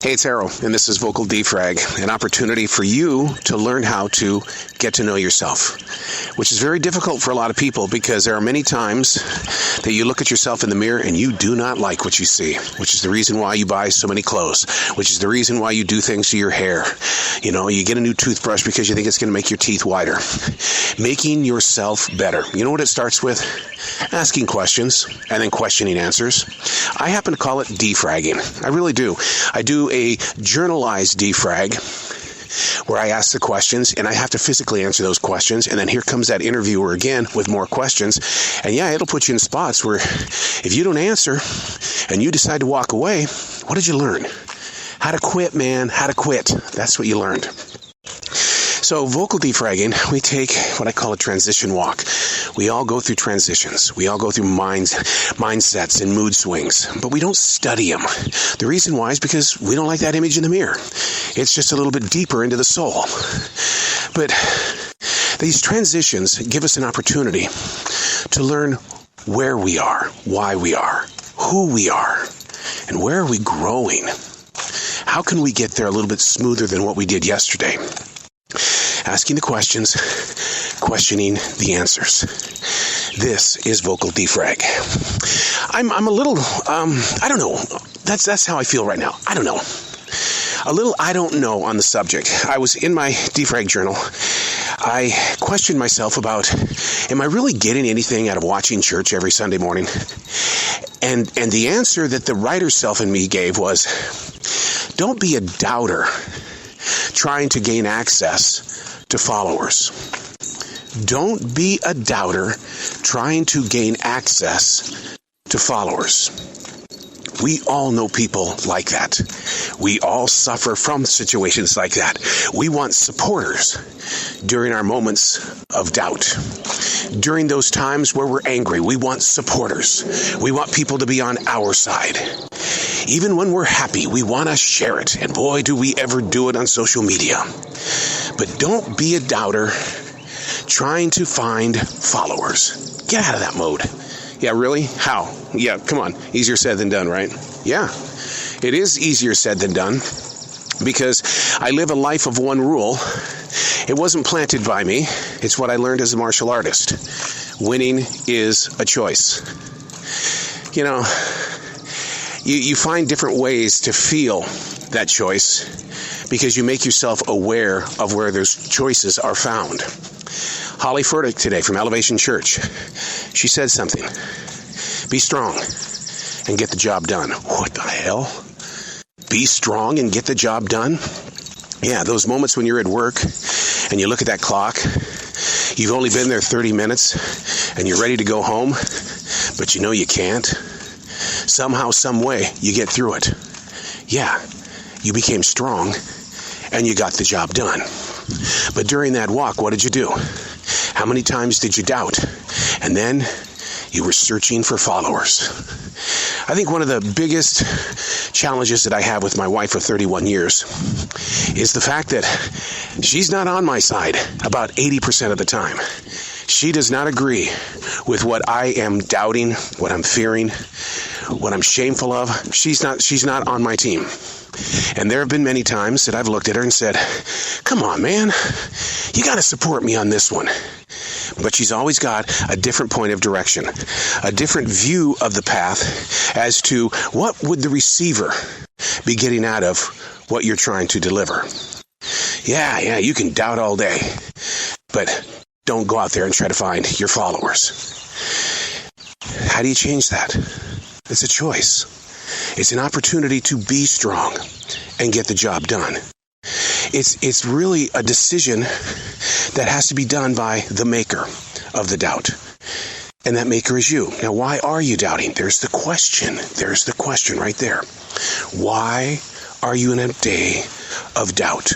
Hey, it's Arrow, and this is Vocal Frag, an opportunity for you to learn how to get to know yourself, which is very difficult for a lot of people because there are many times that you look at yourself in the mirror and you do not like what you see, which is the reason why you buy so many clothes, which is the reason why you do things to your hair. You know, you get a new toothbrush because you think it's going to make your teeth whiter. Making yourself better. You know what it starts with? Asking questions and then questioning answers. I happen to call it defragging. I really do. I do a journalized defrag where I ask the questions and I have to physically answer those questions, and then here comes that interviewer again with more questions, and yeah, it'll put you in spots where if you don't answer and you decide to walk away, what did you learn? How to quit, man. How to quit. That's what you learned. So vocal defragging, we take what I call a transition walk. We all go through transitions. We all go through mindsets and mood swings, but we don't study them. The reason why is because we don't like that image in the mirror. It's just a little bit deeper into the soul. But these transitions give us an opportunity to learn where we are, why we are, who we are, and where are we growing. How can we get there a little bit smoother than what we did yesterday? Asking the questions, questioning the answers. This is Vocal Defrag. I'm a little, I don't know. That's how I feel right now. I don't know. A little I don't know on the subject. I was in my defrag journal. I questioned myself about, am I really getting anything out of watching church every Sunday morning? And the answer that the writer self in me gave was, don't be a doubter trying to gain access to followers. Don't be a doubter trying to gain access to followers. We all know people like that. We all suffer from situations like that. We want supporters during our moments of doubt. During those times where we're angry, we want supporters. We want people to be on our side. Even when we're happy, we want to share it. And boy, do we ever do it on social media. But don't be a doubter trying to find followers. Get out of that mode. Yeah, really? How? Yeah, come on. Easier said than done, right? Yeah, it is easier said than done because I live a life of one rule. It wasn't planted by me. It's what I learned as a martial artist. Winning is a choice. You know, you find different ways to feel that choice because you make yourself aware of where those choices are found. Holly Furtick today from Elevation Church, she said something. Be strong and get the job done. What the hell? Be strong and get the job done? Yeah, those moments when you're at work and you look at that clock, you've only been there 30 minutes and you're ready to go home, but you know you can't. Somehow, some way, you get through it. Yeah, you became strong and you got the job done. But during that walk, what did you do? How many times did you doubt? And then you were searching for followers. I think one of the biggest challenges that I have with my wife of 31 years is the fact that she's not on my side about 80% of the time. She does not agree with what I am doubting, what I'm fearing, what I'm shameful of. She's not on my team. And there have been many times that I've looked at her and said, come on, man, you got to support me on this one. But she's always got a different point of direction, a different view of the path as to what would the receiver be getting out of what you're trying to deliver. Yeah, you can doubt all day, but don't go out there and try to find your followers. How do you change that? It's a choice. It's an opportunity to be strong and get the job done. It's really a decision that has to be done by the maker of the doubt. And that maker is you. Now, why are you doubting? There's the question. There's the question right there. Why are you in a day of doubt?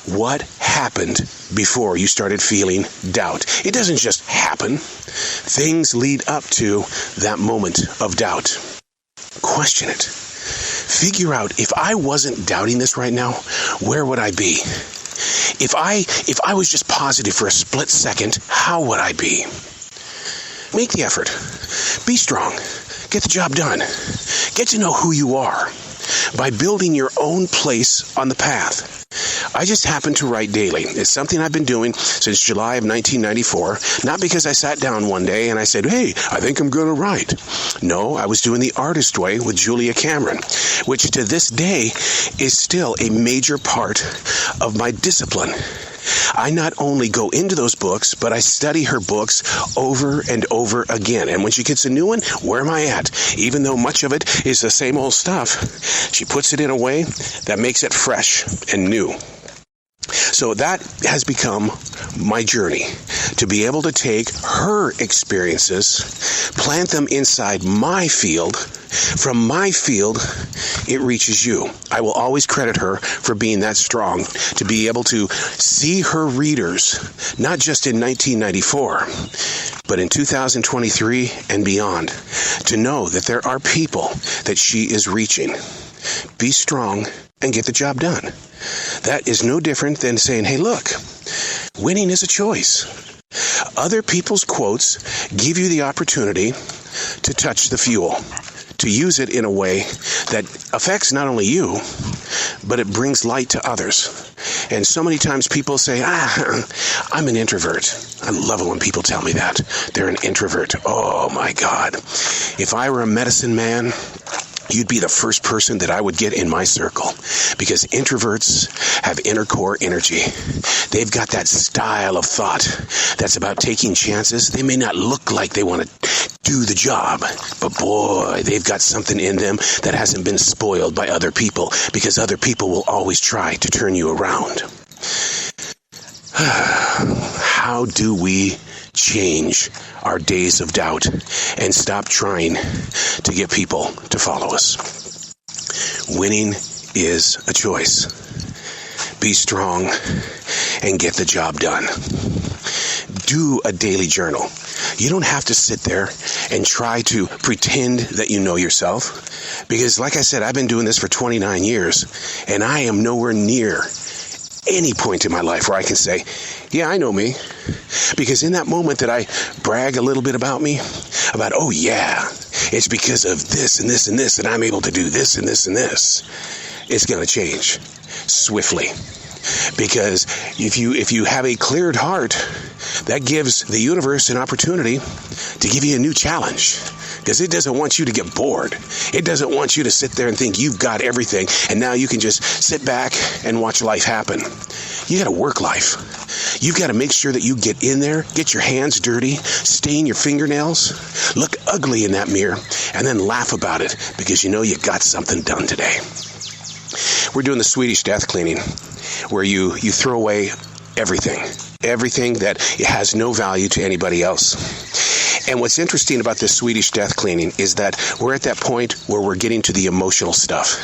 What happened before you started feeling doubt? It doesn't just happen. Things lead up to that moment of doubt. Question it. Figure out, if I wasn't doubting this right now, where would I be? If I was just positive for a split second, how would I be? Make the effort. Be strong. Get the job done. Get to know who you are. by building your own place on the path. I just happen to write daily. It's something I've been doing since July of 1994, not because I sat down one day and I said, hey, I think I'm going to write. No, I was doing the artist way with Julia Cameron, which to this day is still a major part of my discipline. I not only go into those books, but I study her books over and over again. And when she gets a new one, where am I at? Even though much of it is the same old stuff, she puts it in a way that makes it fresh and new. So that has become my journey, to be able to take her experiences, plant them inside my field. From my field, it reaches you. I will always credit her for being that strong, to be able to see her readers, not just in 1994, but in 2023 and beyond, to know that there are people that she is reaching. Be strong and get the job done. That is no different than saying, hey, look, winning is a choice. Other people's quotes give you the opportunity to touch the fuel, to use it in a way that affects not only you, but it brings light to others. And so many times people say, I'm an introvert. I love it when people tell me that. They're an introvert. Oh, my God. If I were a medicine man, you'd be the first person that I would get in my circle, because introverts have inner core energy. They've got that style of thought that's about taking chances. They may not look like they want to do the job, but boy, they've got something in them that hasn't been spoiled by other people, because other people will always try to turn you around. How do we change our days of doubt and stop trying to get people to follow us? Winning is a choice. Be strong and get the job done. Do a daily journal. You don't have to sit there and try to pretend that you know yourself, because like I said, I've been doing this for 29 years, and I am nowhere near any point in my life where I can say, yeah, I know me. Because in that moment that I brag a little bit about me, about, oh yeah, it's because of this and this and this, and I'm able to do this and this and this, it's going to change swiftly. Because if you have a cleared heart, that gives the universe an opportunity to give you a new challenge. Because it doesn't want you to get bored. It doesn't want you to sit there and think you've got everything and now you can just sit back and watch life happen. You got to work life. You've got to make sure that you get in there, get your hands dirty, stain your fingernails, look ugly in that mirror, and then laugh about it because you know you got something done today. We're doing the Swedish death cleaning, where you throw away everything that has no value to anybody else. And what's interesting about this Swedish death cleaning is that we're at that point where we're getting to the emotional stuff,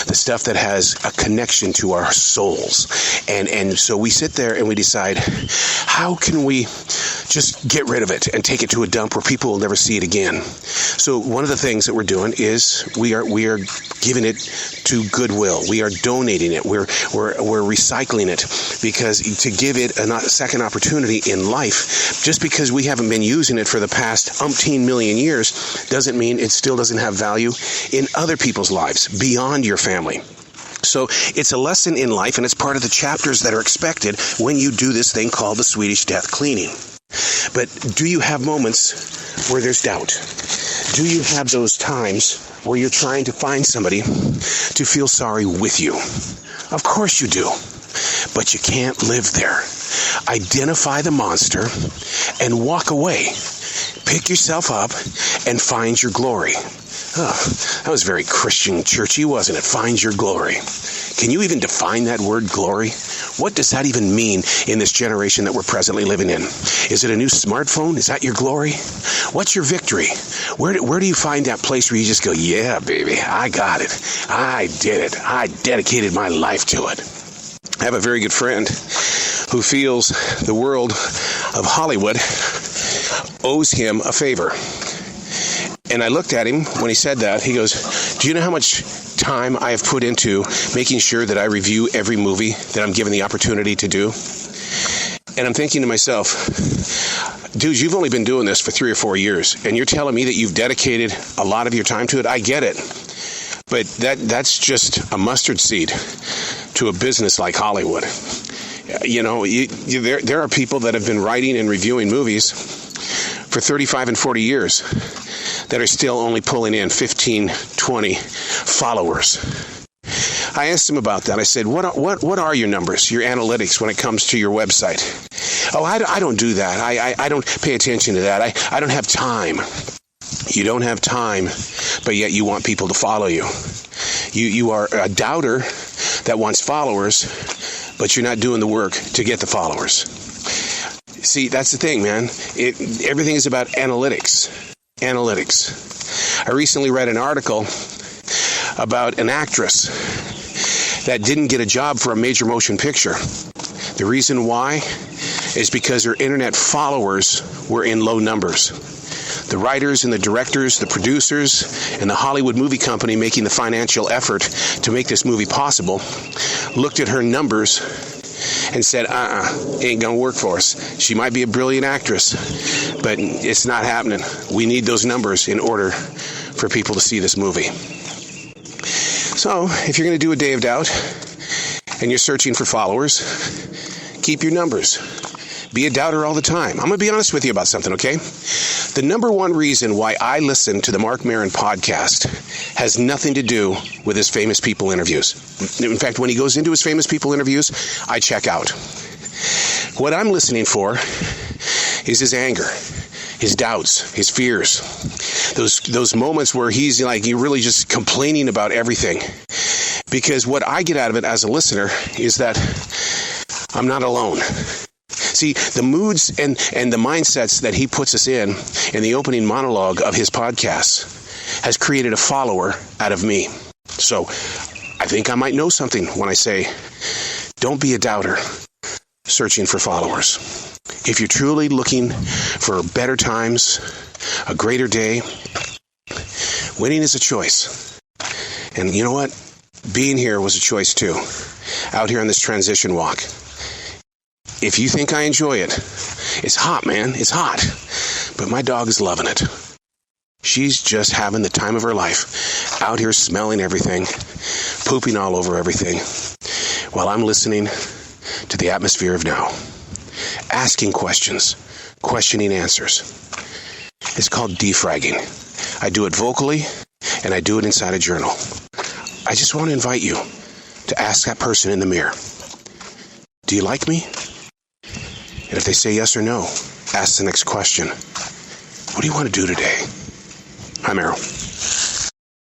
the stuff that has a connection to our souls. And so we sit there and we decide, how can we just get rid of it and take it to a dump where people will never see it again? So one of the things that we're doing is we are giving it to Goodwill. We are donating it. We're recycling it, because to give it a second opportunity in life, just because we haven't been using it for the past umpteen million years doesn't mean it still doesn't have value in other people's lives beyond your family. So it's a lesson in life, and it's part of the chapters that are expected when you do this thing called the Swedish death cleaning. But do you have moments where there's doubt? Do you have those times where you're trying to find somebody to feel sorry with you? Of course you do. But you can't live there. Identify the monster and walk away. Pick yourself up and find your glory. Oh, that was very Christian churchy, wasn't it? Find your glory. Can you even define that word glory? What does that even mean in this generation that we're presently living in? Is it a new smartphone? Is that your glory? What's your victory? Where do you find that place where you just go, yeah, baby, I got it. I did it. I dedicated my life to it. I have a very good friend who feels the world of Hollywood owes him a favor. And I looked at him when he said that. He goes, do you know how much time I have put into making sure that I review every movie that I'm given the opportunity to do? And I'm thinking to myself, dude, you've only been doing this for 3 or 4 years, and you're telling me that you've dedicated a lot of your time to it? I get it. But that's just a mustard seed to a business like Hollywood. There are people that have been writing and reviewing movies for 35 and 40 years that are still only pulling in 15, 20 followers. I asked him about that. I said, what are your numbers, your analytics when it comes to your website? Oh, I don't do that. I don't pay attention to that. I don't have time. You don't have time, but yet you want people to follow you. You are a doubter that wants followers, but you're not doing the work to get the followers. See, that's the thing, man. Everything is about analytics. I recently read an article about an actress that didn't get a job for a major motion picture. The reason why is because her internet followers were in low numbers. The writers and the directors, the producers, and the Hollywood movie company making the financial effort to make this movie possible looked at her numbers and said, ain't gonna work for us. She might be a brilliant actress, but it's not happening. We need those numbers in order for people to see this movie. So, if you're gonna do a day of doubt and you're searching for followers, keep your numbers. Be a doubter all the time. I'm going to be honest with you about something, okay? The number one reason why I listen to the Mark Maron podcast has nothing to do with his famous people interviews. In fact, when he goes into his famous people interviews, I check out. What I'm listening for is his anger, his doubts, his fears. Those moments where he's really just complaining about everything. Because what I get out of it as a listener is that I'm not alone. See, the moods and the mindsets that he puts us in the opening monologue of his podcast has created a follower out of me. So I think I might know something when I say, don't be a doubter searching for followers. If you're truly looking for better times, a greater day, winning is a choice. And you know what? Being here was a choice too, out here on this transition walk. If you think I enjoy it, it's hot, man. It's hot. But my dog is loving it. She's just having the time of her life, out here smelling everything, pooping all over everything, while I'm listening to the atmosphere of now, asking questions, questioning answers. It's called defragging. I do it vocally, and I do it inside a journal. I just want to invite you to ask that person in the mirror, do you like me? And if they say yes or no, ask the next question. What do you want to do today? I'm Errol.